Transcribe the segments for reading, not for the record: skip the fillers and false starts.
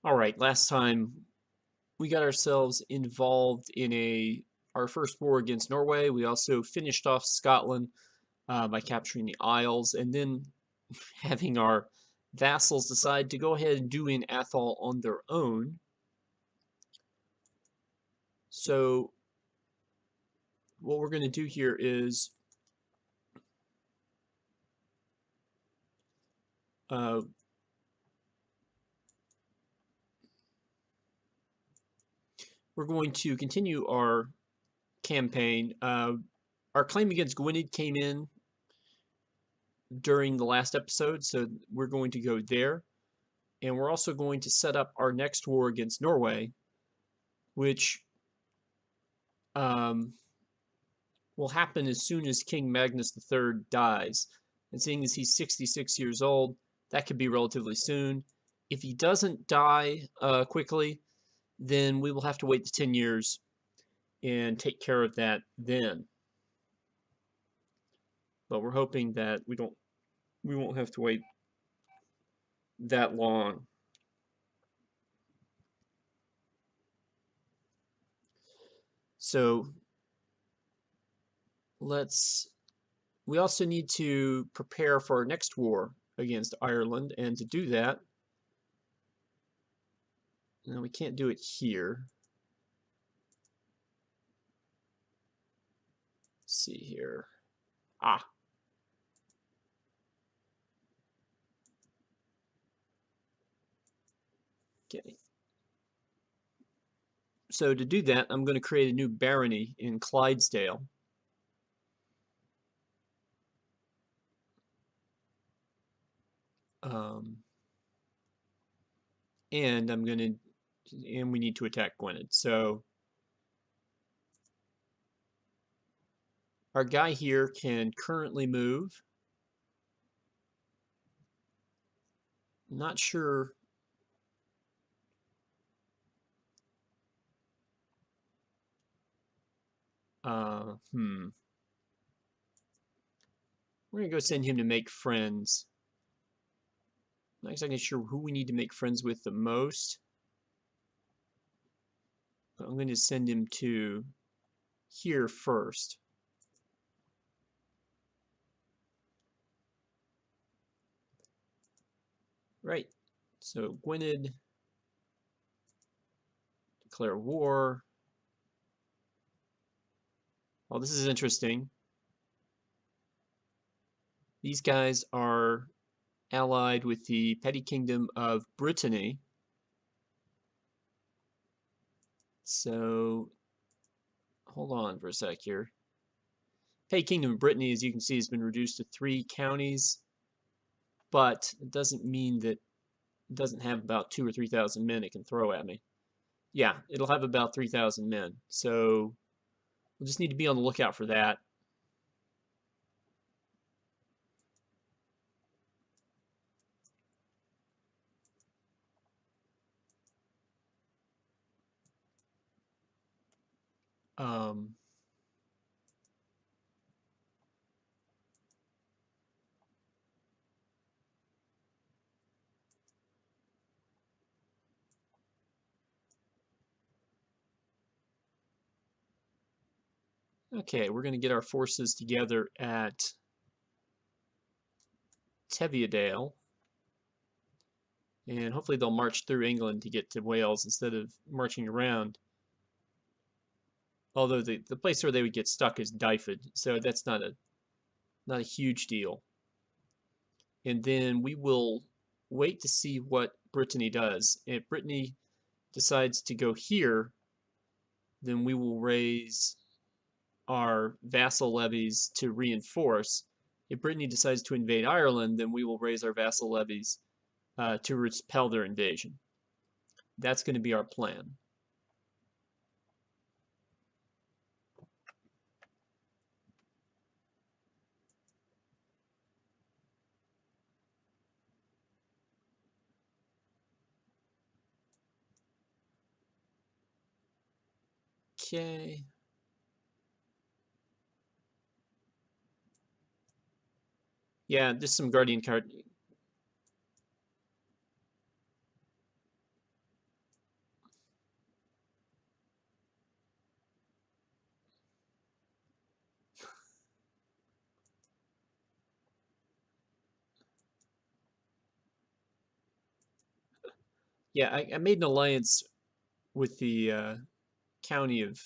All right, last time we got ourselves involved in our first war against Norway. We also finished off Scotland by capturing the Isles, and then having our vassals decide to go ahead and do an Athol on their own. So what we're going to do here is uh, we're going to continue our campaign. Our claim against Gwynedd came in during the last episode, so we're going to go there. And we're also going to set up our next war against Norway, which um, will happen as soon as King Magnus III dies. And seeing as he's 66 years old, that could be relatively soon. If he doesn't die quickly, then we will have to wait the 10 years and take care of that then. But we're hoping that we won't have to wait that long. So we also need to prepare for our next war against Ireland, and to do that, we can't do it here. Let's see here. Okay. So to do that, I'm going to create a new barony in Clydesdale. And we need to attack Gwynedd. So our guy here can currently move. Not sure. We're gonna go send him to make friends. Not exactly sure who we need to make friends with the most, but I'm going to send him to here first. Right. So Gwynedd, declare war. Well, this is interesting. These guys are allied with the petty kingdom of Brittany. So hold on for a sec here. Petty kingdom of Brittany, as you can see, has been reduced to 3 counties, but it doesn't mean that it doesn't have about 2,000 or 3,000 men it can throw at me. Yeah, it'll have about 3,000 men. So we'll just need to be on the lookout for that. Okay, we're going to get our forces together at Teviotdale, and hopefully they'll march through England to get to Wales instead of marching around. Although the place where they would get stuck is Dyfed, so that's not a huge deal. And then we will wait to see what Brittany does. If Brittany decides to go here, then we will raise our vassal levies to reinforce. If Brittany decides to invade Ireland, then we will raise our vassal levies to repel their invasion. That's going to be our plan. Okay. Yeah, just some Guardian card. Yeah, I made an alliance with the county of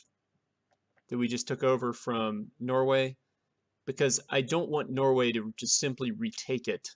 that we just took over from Norway because I don't want Norway to just simply retake it.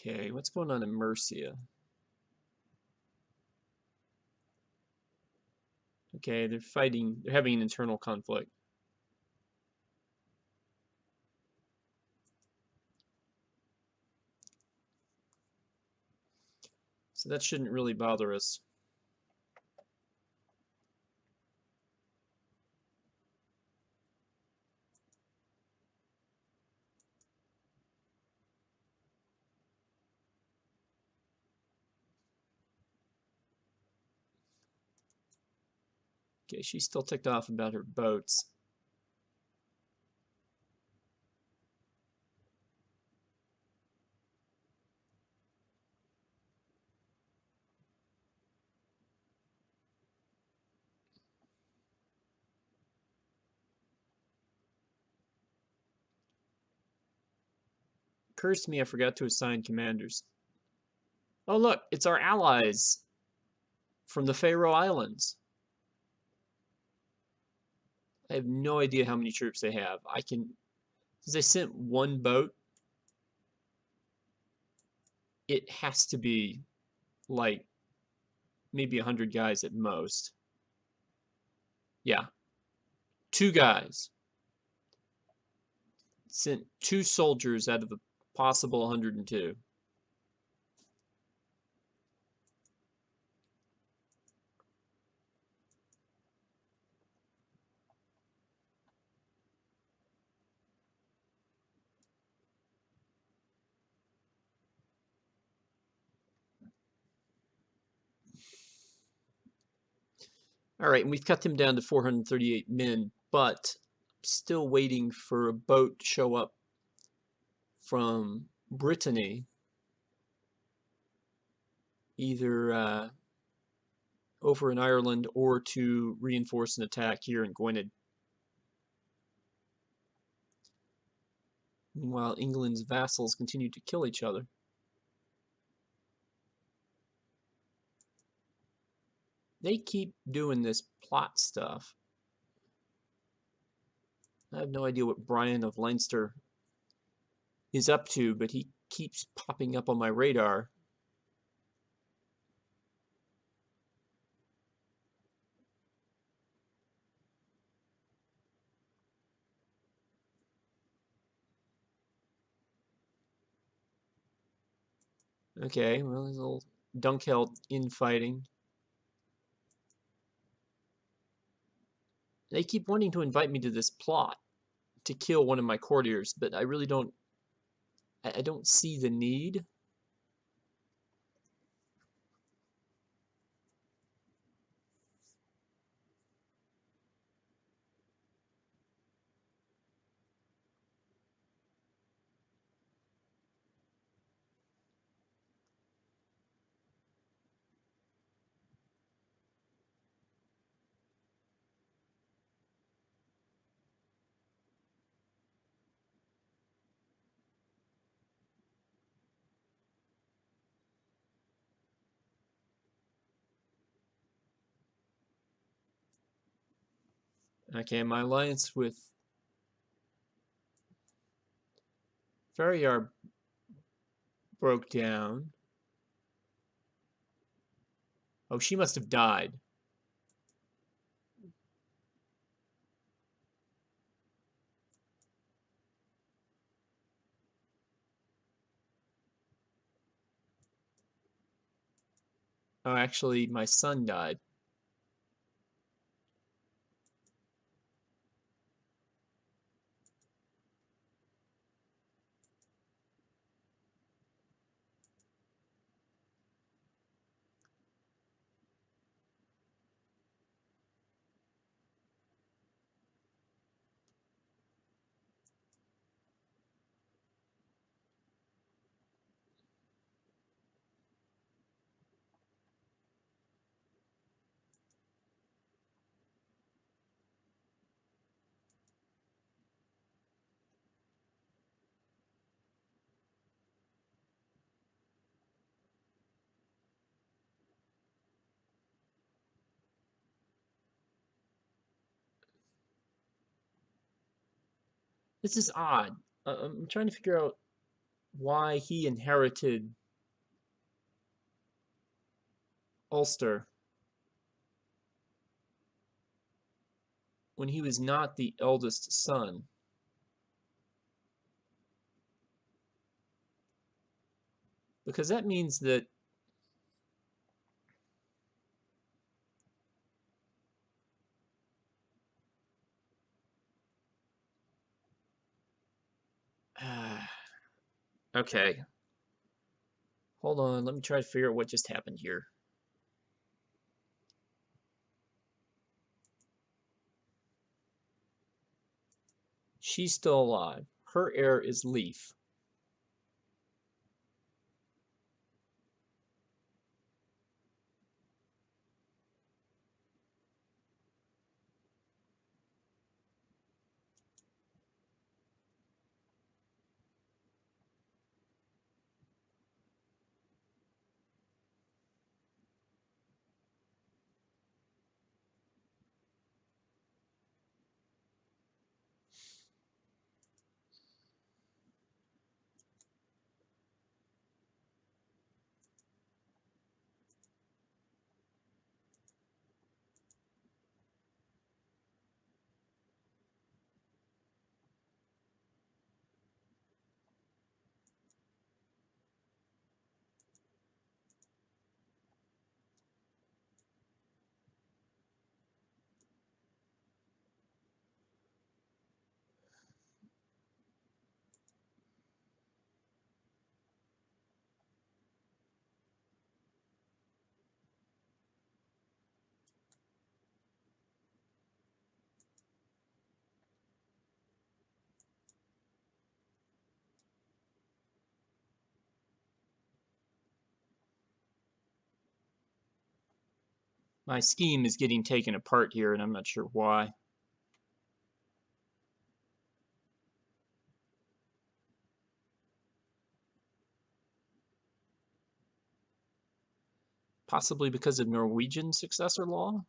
Okay, what's going on in Mercia? Okay, they're fighting, they're having an internal conflict. So that shouldn't really bother us. Okay, she's still ticked off about her boats. Occurs to me I forgot to assign commanders. Oh look, it's our allies from the Faroe Islands. I have no idea how many troops they have. Since they sent one boat, it has to be like maybe 100 guys at most. Yeah, 2 guys. Sent 2 soldiers out of the possible 102. All right, and we've cut them down to 438 men, but still waiting for a boat to show up from Brittany, either over in Ireland or to reinforce an attack here in Gwynedd. Meanwhile, England's vassals continue to kill each other. They keep doing this plot stuff. I have no idea what Brian of Leinster is up to, but he keeps popping up on my radar. Okay, well, there's a little Dunkeld infighting. They keep wanting to invite me to this plot to kill one of my courtiers, but I really don't. I don't see the need. Okay, my alliance with Ferriar broke down. Oh, she must have died. Oh, actually, my son died. This is odd. I'm trying to figure out why he inherited Ulster when he was not the eldest son. Because that means that okay. Hold on, let me try to figure out what just happened here. She's still alive. Her heir is Leif. My scheme is getting taken apart here, and I'm not sure why. Possibly because of Norwegian successor law?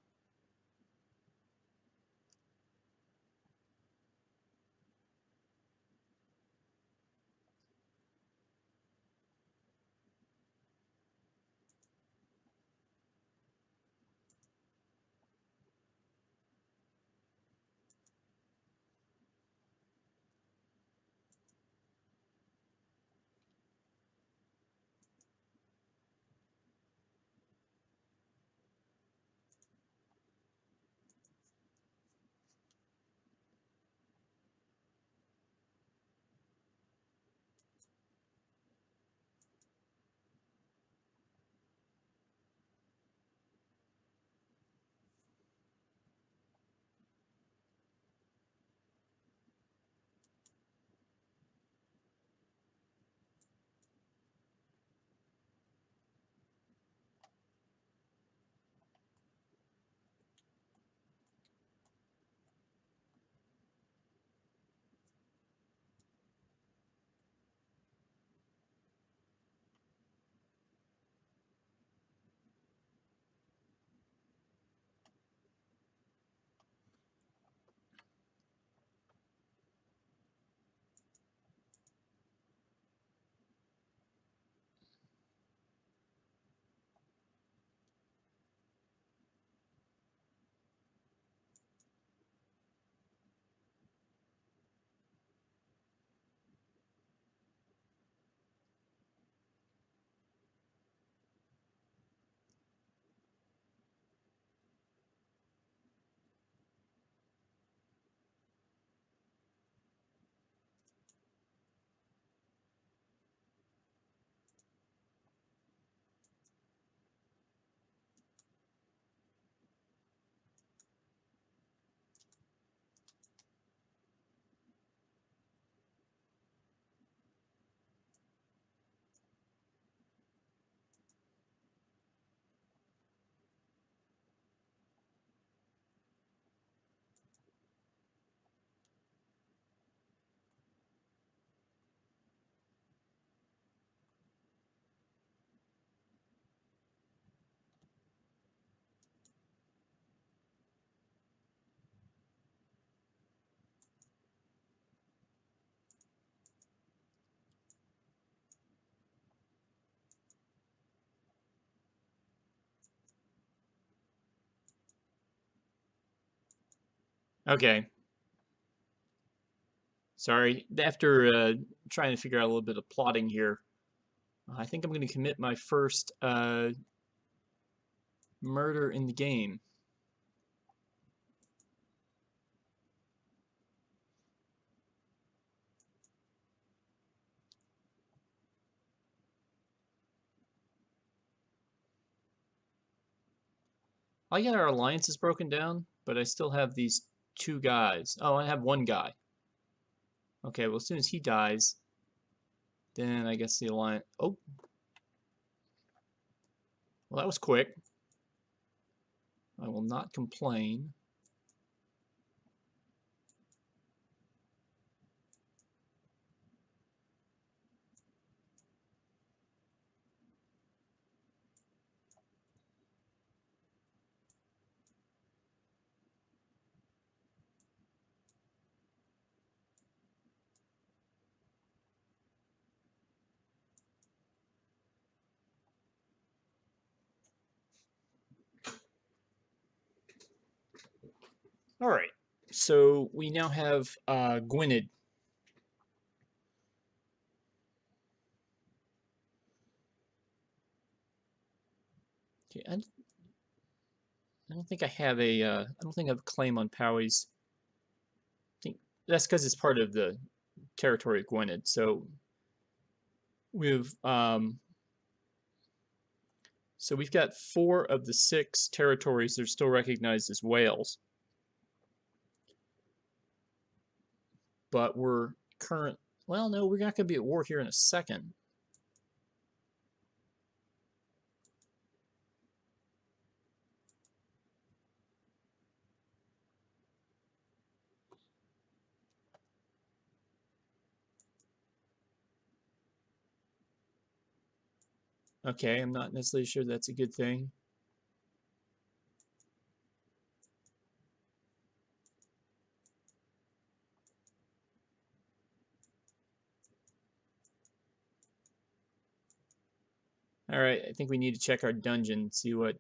Okay. Sorry. After trying to figure out a little bit of plotting here, I think I'm going to commit my first murder in the game. I got our alliance is broken down, but I still have these two guys. Oh, I have one guy. Okay, well, as soon as he dies, then I guess the alliance. Oh, well, that was quick. I will not complain. All right. So we now have Gwynedd. Okay, I don't think I have a. I don't think I have a claim on Powys. I think that's because it's part of the territory of Gwynedd. So we've we've got 4 of the 6 territories that are still recognized as Wales, but we're current. Well, no, we're not going to be at war here in a second. Okay, I'm not necessarily sure that's a good thing. All right, I think we need to check our dungeon, see what's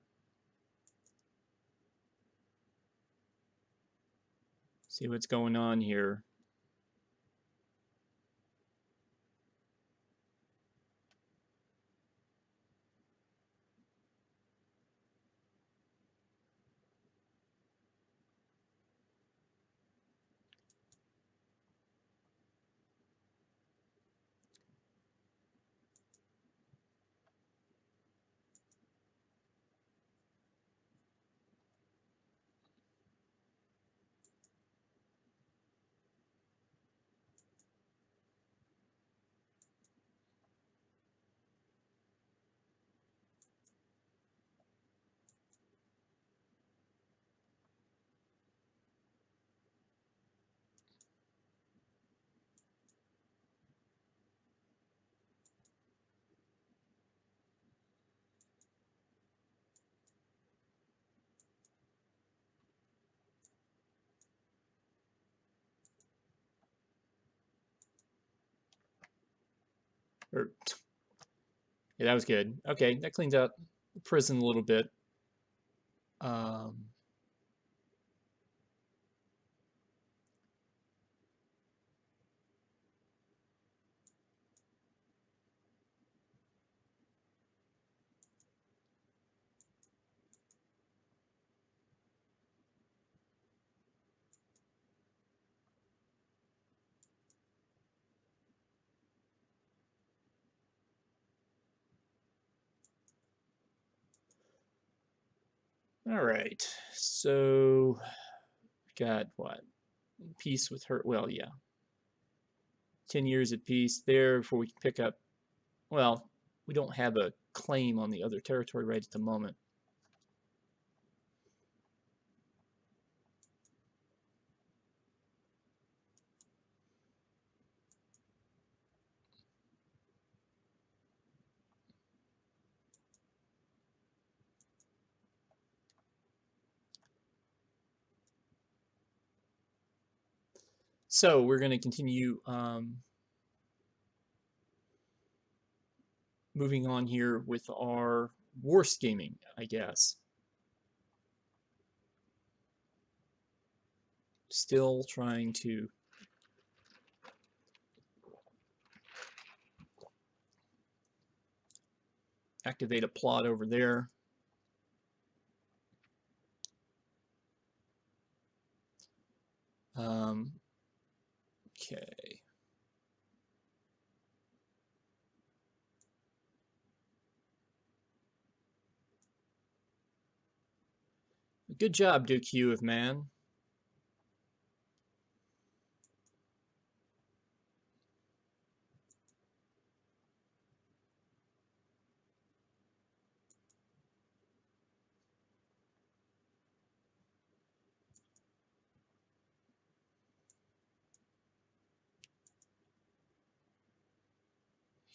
going on here. Or yeah, that was good. Okay, that cleans out the prison a little bit. Um, all right, so we got what? Peace with her. Well, yeah, 10 years of peace there before we can pick up. Well, we don't have a claim on the other territory right at the moment. So we're going to continue moving on here with our worst gaming, I guess. still trying to activate a plot over there. Okay. Good job, Duke Hugh of Man.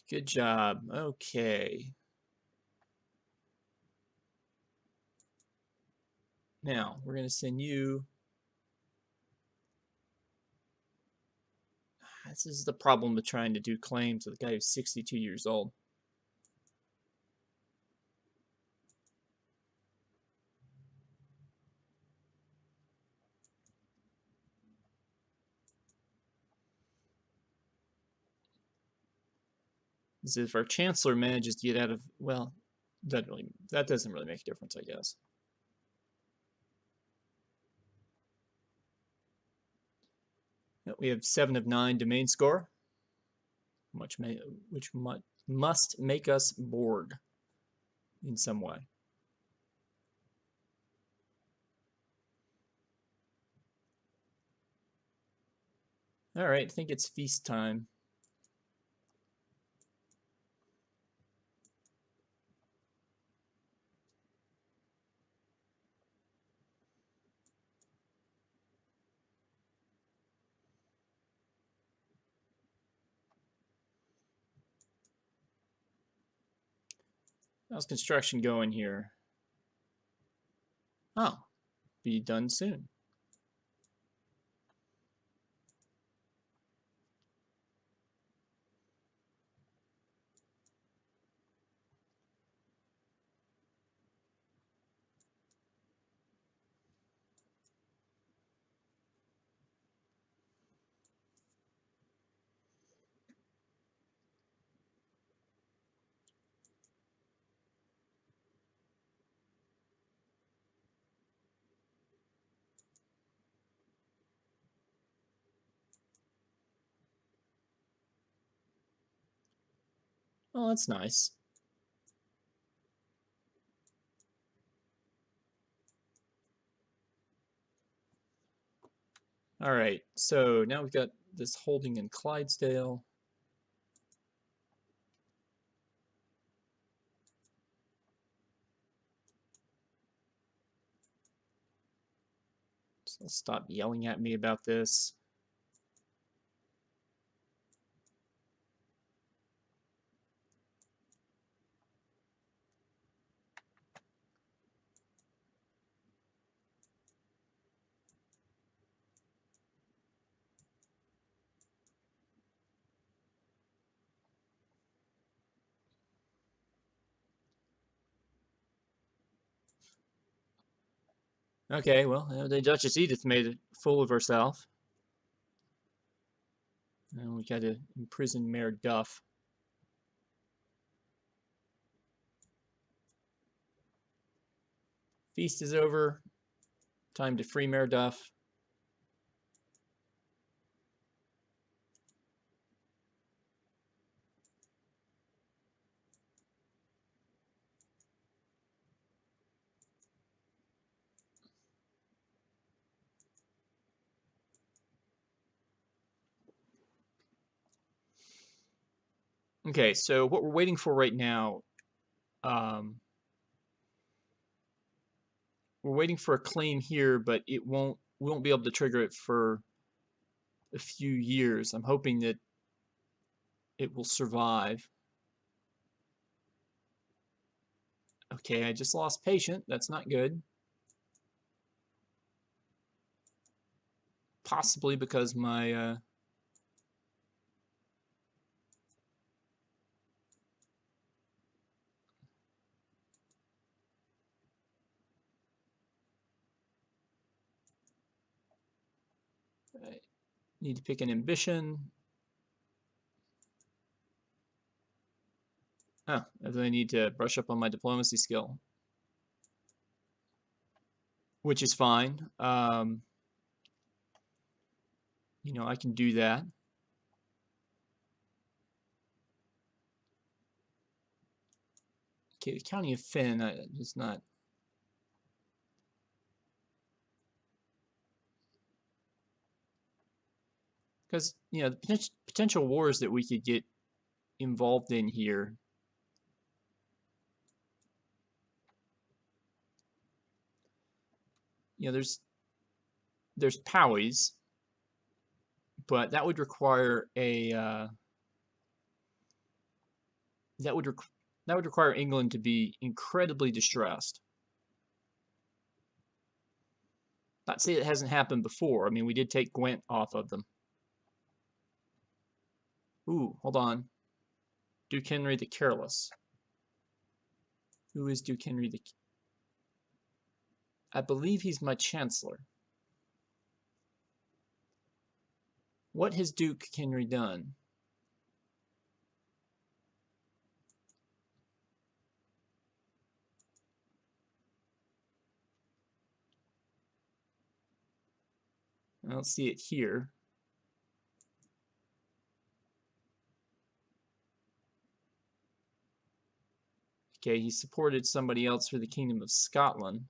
Good job. Okay. Now, we're going to send you... This is the problem with trying to do claims with a guy who's 62 years old. Is if our chancellor manages to get out of, well, that doesn't really make a difference, I guess. We have 7 of 9 domain score, which must make us bored in some way. All right, I think it's feast time. How's construction going here? Oh, be done soon. Oh, that's nice. All right, so now we've got this holding in Clydesdale. So stop yelling at me about this. Okay, well, the Duchess Edith made a fool of herself. And we got to imprison Mayor Duff. Feast is over. Time to free Mayor Duff. Okay, so what we're waiting for right now, we're waiting for a claim here, but we won't be able to trigger it for a few years. I'm hoping that it will survive. Okay, I just lost patient. That's not good. Possibly because my I need to pick an ambition. Oh, I really need to brush up on my diplomacy skill, which is fine. You know, I can do that. Okay, the County of Finn is not. Because, you know, the potential wars that we could get involved in here. You know, there's Powies, but that would require a that would require England to be incredibly distressed. Not to say it hasn't happened before. I mean, we did take Gwent off of them. Ooh, hold on. Duke Henry the Careless. Who is Duke Henry the... I believe he's my chancellor. What has Duke Henry done? I don't see it here. Okay, he supported somebody else for the Kingdom of Scotland.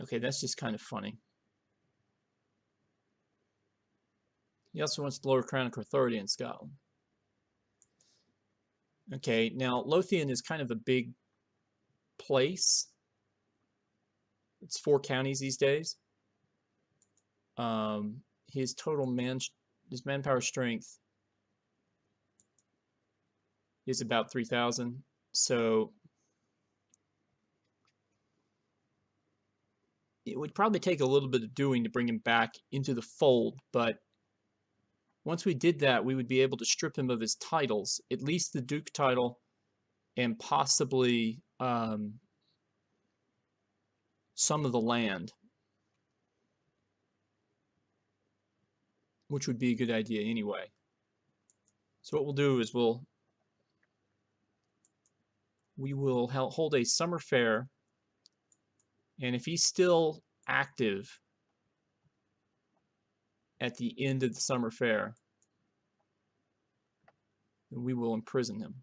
Okay, that's just kind of funny. He also wants the lower Crown authority in Scotland. Okay, now Lothian is kind of a big place. It's 4 counties these days. His total his manpower strength is about 3,000. So it would probably take a little bit of doing to bring him back into the fold, but once we did that, we would be able to strip him of his titles, at least the Duke title, and possibly some of the land, which would be a good idea anyway. So what we'll do is we will hold a summer fair, and if he's still active at the end of the summer fair, then we will imprison him.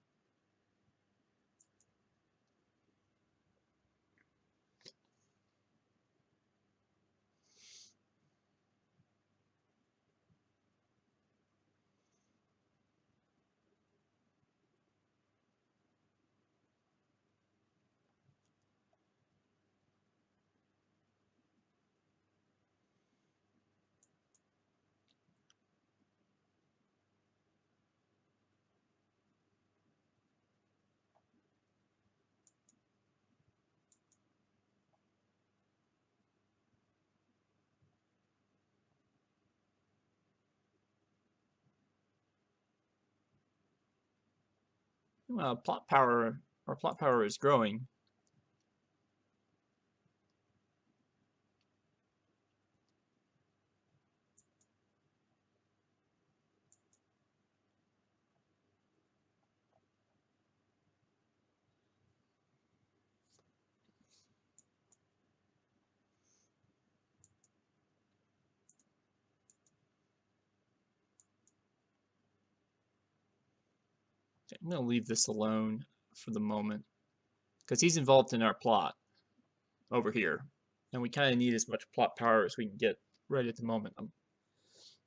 Our plot power is growing. I'm going to leave this alone for the moment because he's involved in our plot over here, and we kind of need as much plot power as we can get right at the moment. I'm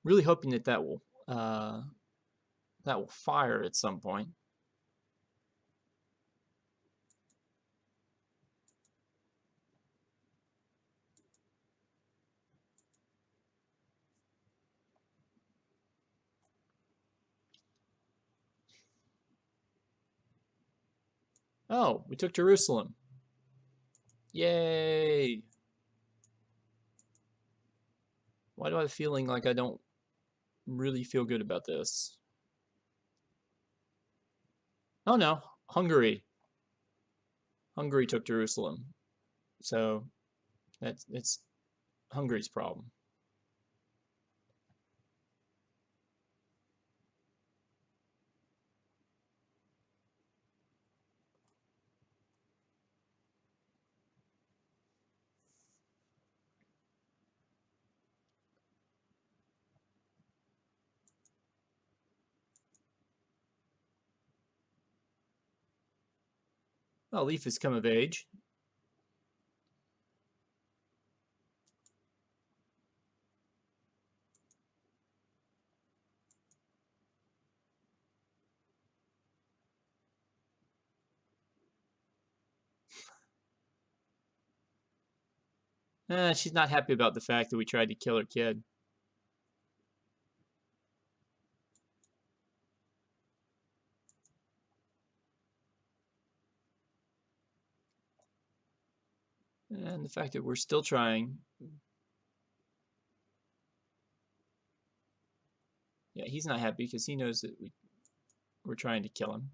really hoping that that will fire at some point. Oh, we took Jerusalem. Yay! Why do I have a feeling like I don't really feel good about this? Oh no, Hungary. Hungary took Jerusalem. So it's Hungary's problem. Well, Leaf has come of age. She's not happy about the fact that we tried to kill her kid. And the fact that we're still trying. Yeah, he's not happy because he knows that we're trying to kill him.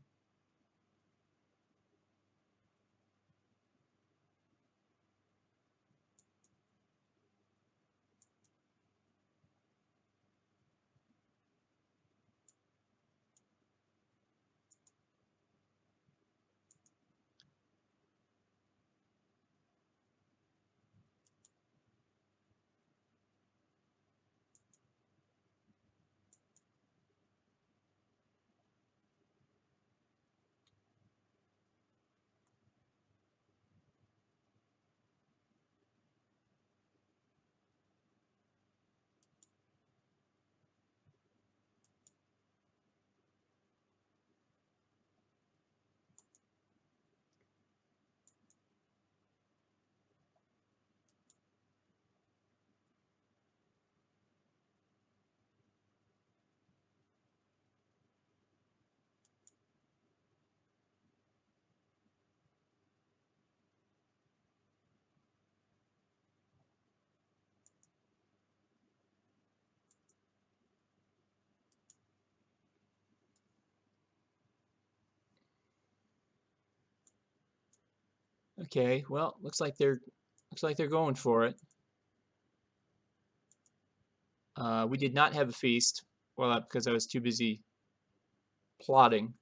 Okay, well, looks like they're going for it. We did not have a feast, well, because I was too busy plotting.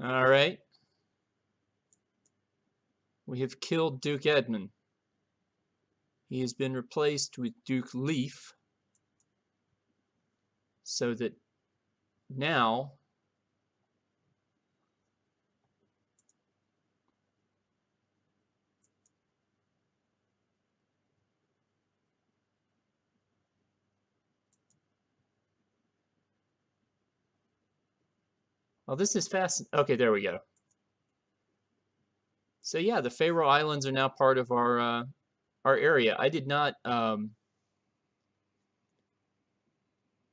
All right, we have killed Duke Edmund. He has been replaced with Duke Leaf, so that now well, this is fast. Okay, there we go. So yeah, the Faroe Islands are now part of our area. I did not, and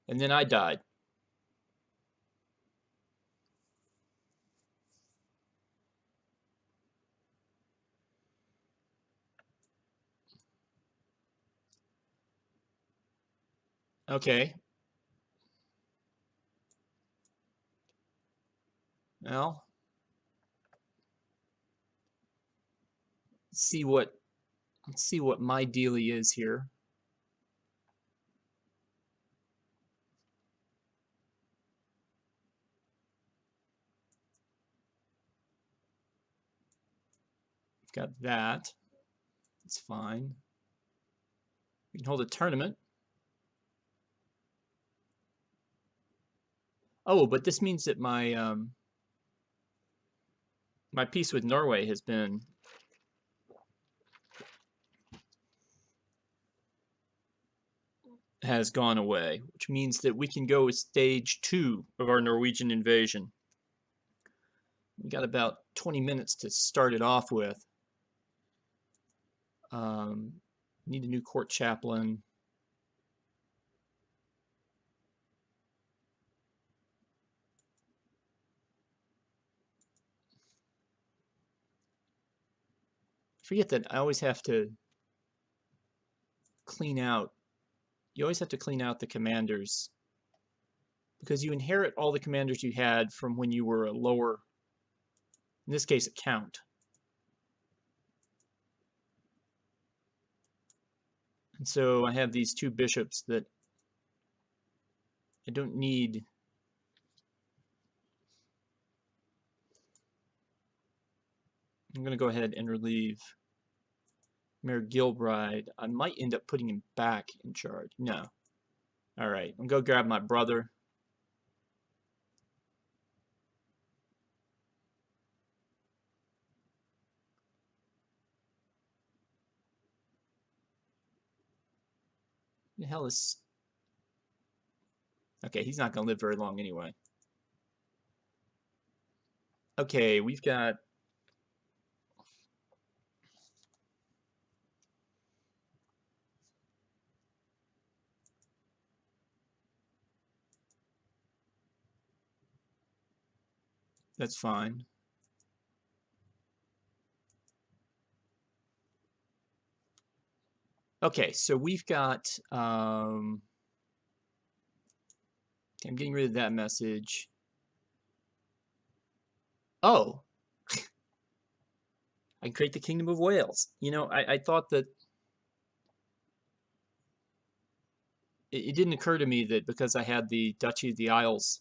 then I died. Okay, well, let's see what my dealie is here. Got that. It's fine. We can hold a tournament. Oh, but this means that my peace with Norway has gone away, which means that we can go with stage 2 of our Norwegian invasion. We got about 20 minutes to start it off with. Need a new court chaplain. forget that I always have to clean out. You always have to clean out the commanders because you inherit all the commanders you had from when you were a lower, in this case, a count. And so I have these two bishops that I don't need. I'm going to go ahead and relieve Mayor Gilbride. I might end up putting him back in charge. No. All right. I'm going to go grab my brother. The hell is... Okay, he's not going to live very long anyway. Okay, we've got... That's fine. Okay, so we've got... I'm getting rid of that message. Oh! I can create the Kingdom of Wales. You know, I thought that... It didn't occur to me that because I had the Duchy of the Isles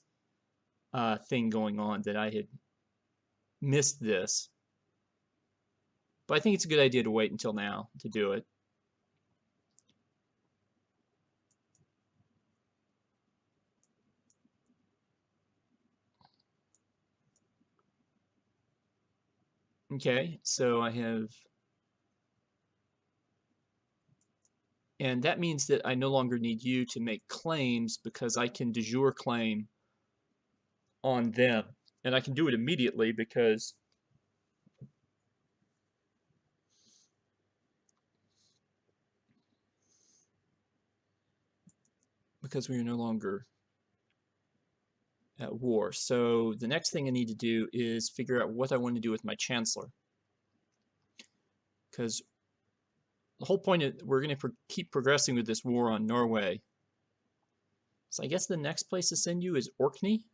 thing going on that I had missed this. But I think it's a good idea to wait until now to do it. Okay, so I have... And that means that I no longer need you to make claims because I can de jure claim on them. And I can do it immediately because we are no longer at war. So the next thing I need to do is figure out what I want to do with my chancellor. Because the whole point is we're going to keep progressing with this war on Norway. So I guess the next place to send you is Orkney.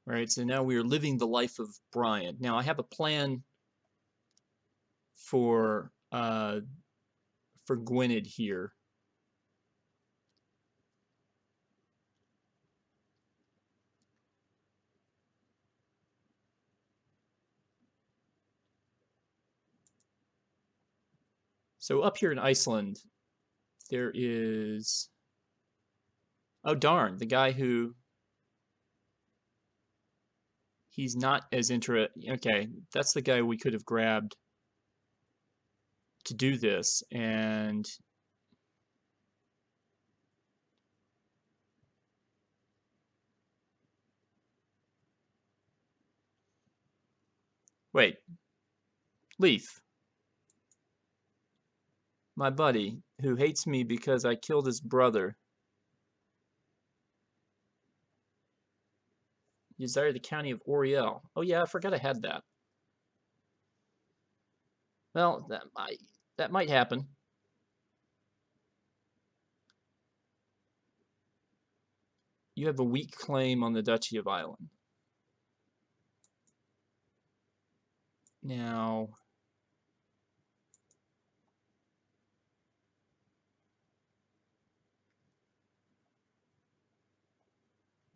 Right, so now we are living the life of Brian. Now I have a plan for Gwynedd here. So up here in Iceland, there is... Oh darn, the guy who... He's not as Okay, that's the guy we could have grabbed to do this, and... Wait. Leif. My buddy, who hates me because I killed his brother. You desire the county of Oriel. Oh yeah, I forgot I had that. Well, that might happen. You have a weak claim on the Duchy of Ireland. Now,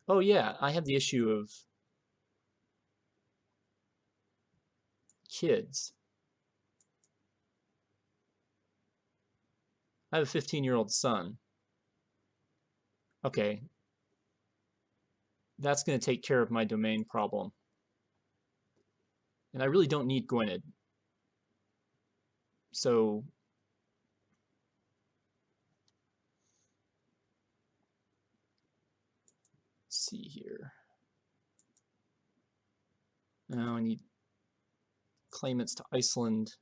oh yeah, I have the issue of kids. I have a 15-year-old son. Okay, that's going to take care of my domain problem. And I really don't need Gwynedd. So, let's see here. Now I need claimants to Iceland.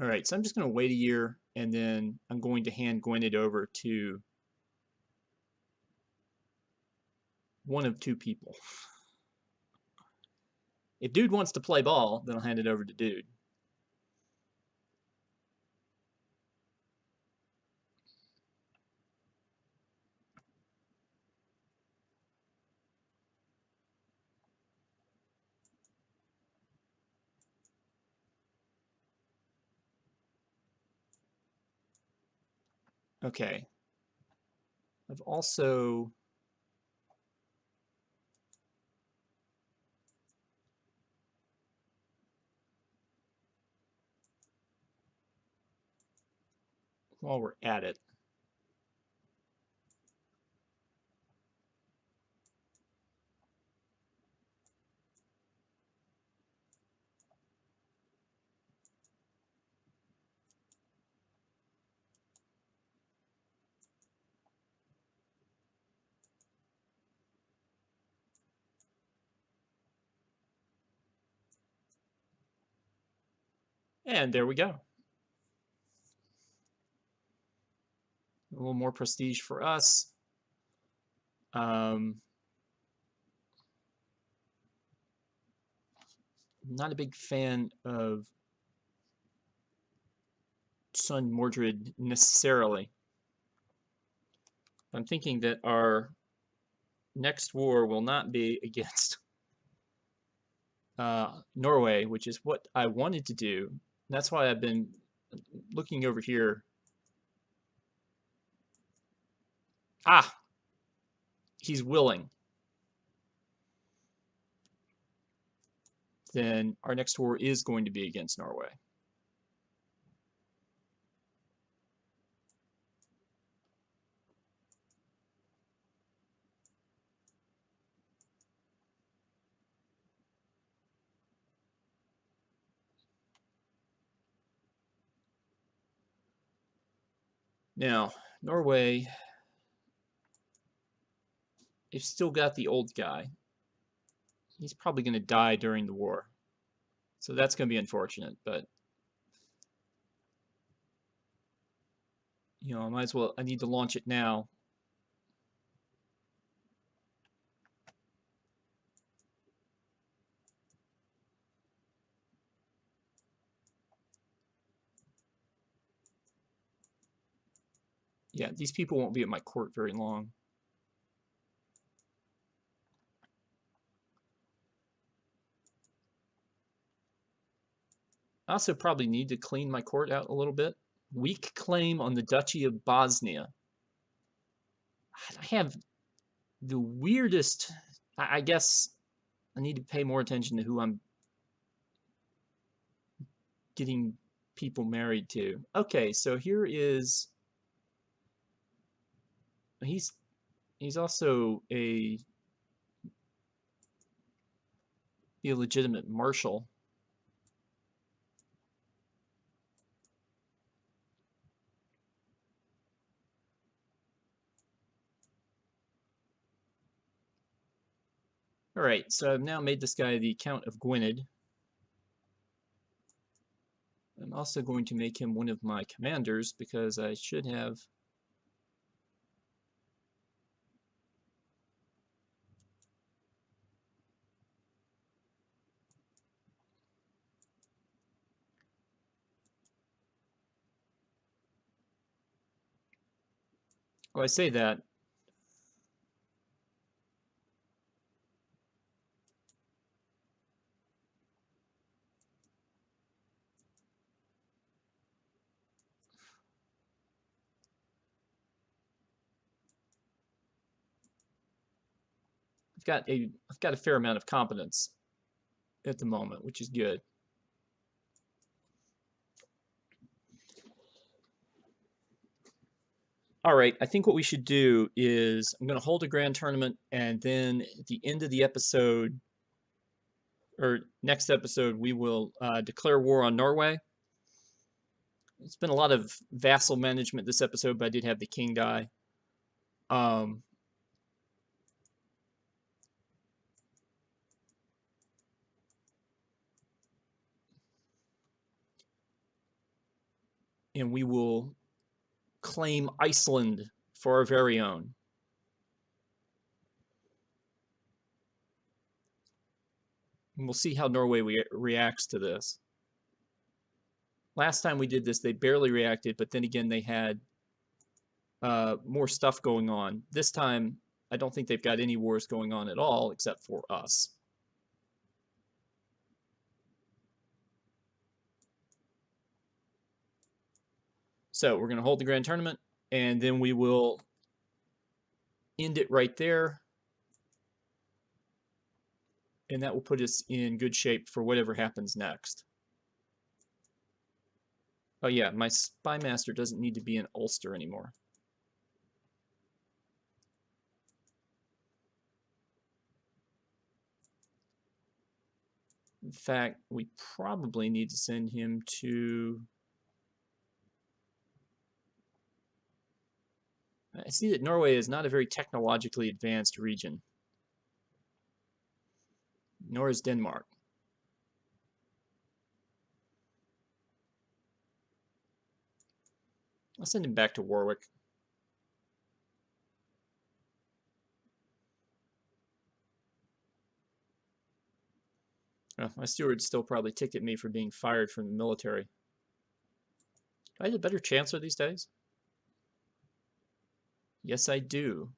All right, so I'm just going to wait a year, and then I'm going to hand Gwynedd over to one of two people. If Dude wants to play ball, then I'll hand it over to Dude. Okay. I've also while we're at it, and there we go. A little more prestige for us. Not a big fan of Son Mordred necessarily. I'm thinking that our next war will not be against Norway, which is what I wanted to do. That's why I've been looking over here. Ah, he's willing. Then our next war is going to be against Norway. Now, Norway, they've still got the old guy. He's probably going to die during the war. So that's going to be unfortunate, but I might as well, I need to launch it now. Yeah, these people won't be at my court very long. I also probably need to clean my court out a little bit. Weak claim on the Duchy of Bosnia. I have the weirdest, I guess I need to pay more attention to who I'm getting people married to. Okay, so here is, he's also a illegitimate marshal. All right, so I've now made this guy the Count of Gwynedd. I'm also going to make him one of my commanders because I should have I say that. I've got a fair amount of competence at the moment, which is good. All right, I think what we should do is I'm going to hold a grand tournament, and then at the end of the episode, or next episode, we will declare war on Norway. It's been a lot of vassal management this episode, but I did have the king die. and we will claim Iceland for our very own. And we'll see how Norway reacts to this. Last time we did this, they barely reacted, but then again, they had more stuff going on. This time, I don't think they've got any wars going on at all, except for us. So we're going to hold the Grand Tournament, and then we will end it right there. And that will put us in good shape for whatever happens next. Oh yeah, my Spy Master doesn't need to be in Ulster anymore. In fact, we probably need to send him to... I see that Norway is not a very technologically advanced region. Nor is Denmark. I'll send him back to Warwick. Oh, my steward's still probably ticked at me for being fired from the military. Do I have a better chancellor these days? Yes, I do.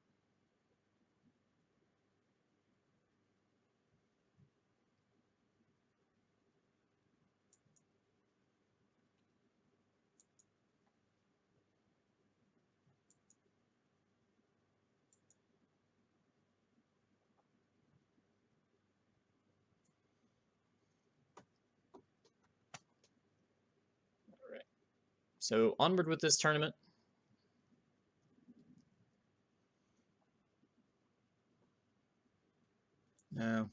All right. So onward with this tournament. No.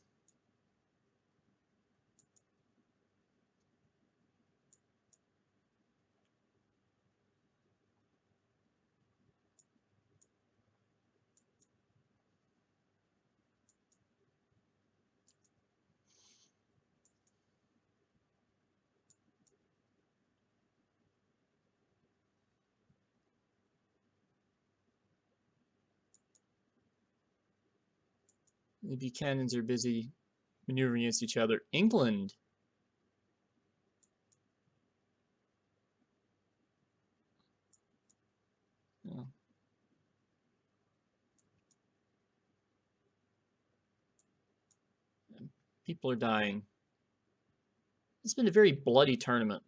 The Buchanans are busy maneuvering against each other. England. Oh. People are dying. It's been a very bloody tournament.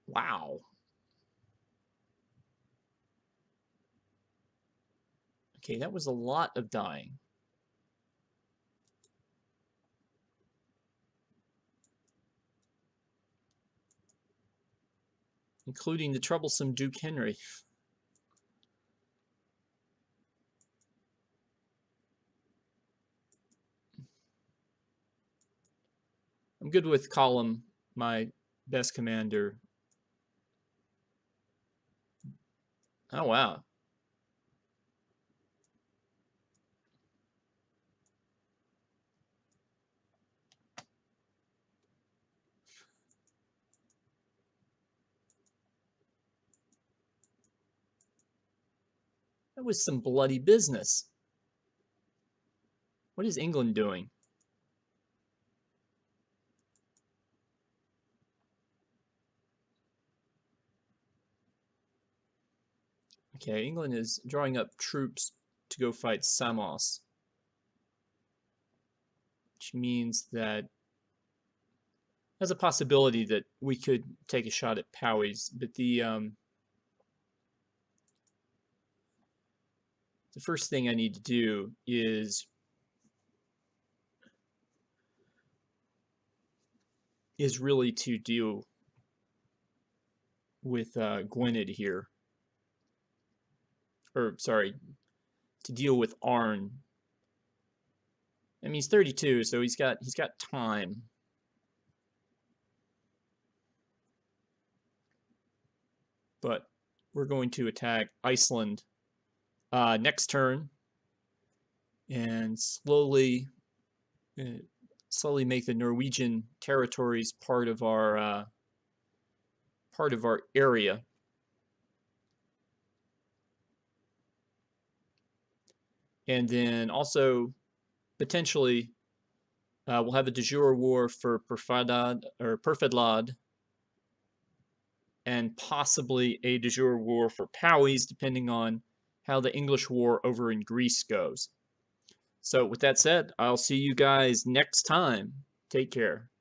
Wow. Okay, that was a lot of dying. Including the troublesome Duke Henry. I'm good with Column, my best commander. Oh, wow. That was some bloody business. What is England doing? Okay, England is drawing up troops to go fight Samos, which means that there's a possibility that we could take a shot at Powys, but the first thing I need to do is really to deal with Gwynedd here. Or, sorry, to deal with Arn. I mean, he's 32, so he's got time. But we're going to attack Iceland next turn and uh, slowly make the Norwegian territories part of our area. And then also potentially we'll have a de jure war for Perfidlad and possibly a de jure war for Powys, depending on how the English war over in Greece goes. So with that said, I'll see you guys next time. Take care.